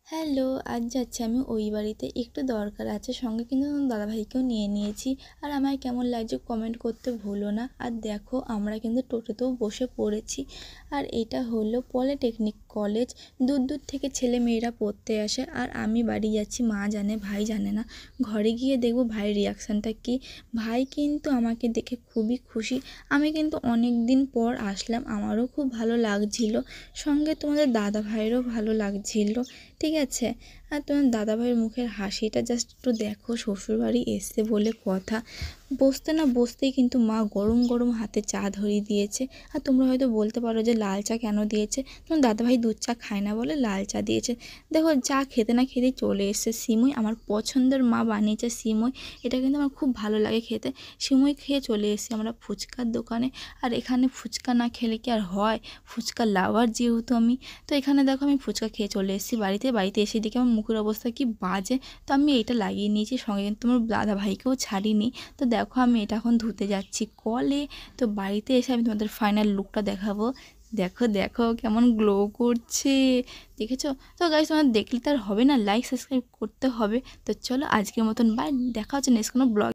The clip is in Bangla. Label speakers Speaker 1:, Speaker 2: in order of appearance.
Speaker 1: হ্যালো, আজ যাচ্ছি আমি ওই বাড়িতে, একটু দরকার আছে, সঙ্গে কিন্তু আমার দাদাভাইকেও নিয়ে নিয়েছি। আর আমায় কেমন লাগছে কমেন্ট করতে ভুলো না। আর দেখো আমরা কিন্তু টোটোতেও বসে পড়েছি। আর এটা হলো পলিটেকনিক কলেজ। দূর দূর থেকে ছেলে মেয়েরা পড়তে আসে। আর আমি বাড়ি যাচ্ছি, মা জানে ভাই জানে না। ঘরে গিয়ে দেখবো ভাইয়ের রিয়াকশানটা কী। ভাই কিন্তু আমাকে দেখে খুবই খুশি। আমি কিন্তু অনেক দিন পর আসলাম, আমারও খুব ভালো লাগছিল, সঙ্গে তোমাদের দাদা ভাইয়েরও ভালো লাগছিল। ঠিক আছে। আর তোমার দাদাভাইয়ের মুখের হাসিটা জাস্ট একটু দেখো, শ্বশুরবাড়ি এসছে বলে কথা। বসতে না বসতেই কিন্তু মা গরম গরম হাতে চা ধরিয়ে দিয়েছে। আর তোমরা হয়তো বলতে পারো যে লাল চা কেন দিয়েছে, তোমার দাদাভাই দুধ চা খায় না বলে লাল চা দিয়েছে। দেখো চা খেতে না খেতেই চলে এসছে সিমুই, আমার পছন্দের মা বানিয়েছে সিমুই। এটা কিন্তু আমার খুব ভালো লাগে খেতে। সিমুই খেয়ে চলে এসেছি আমরা ফুচকার দোকানে। আর এখানে ফুচকা না খেলে কি আর হয়, ফুচকা লাভার যেহেতু আমি। তো এখানে দেখো আমি ফুচকা খেয়ে চলে এসেছি বাড়িতে এসে দেখি আমার মুখের অবস্থা কি বাজে। তো আমি এটা লাগিয়ে নিয়েছি, সঙ্গে কিন্তু তোমার দাদা ভাইকেও ছাড়িনি। তো দেখো আমি এটা এখন ধুতে যাচ্ছি কলে। তো বাড়িতে এসে আমি তোমাদের ফাইনাল লুকটা দেখাবো। দেখো দেখো কেমন গ্লো করছে, দেখেছো? তো গাইস তোমার দেখলে তো আর হবে না, লাইক সাবস্ক্রাইব করতে হবে। তো চলো আজকের মতন বাই, দেখা হচ্ছে নেক্সট কোনো ব্লগ।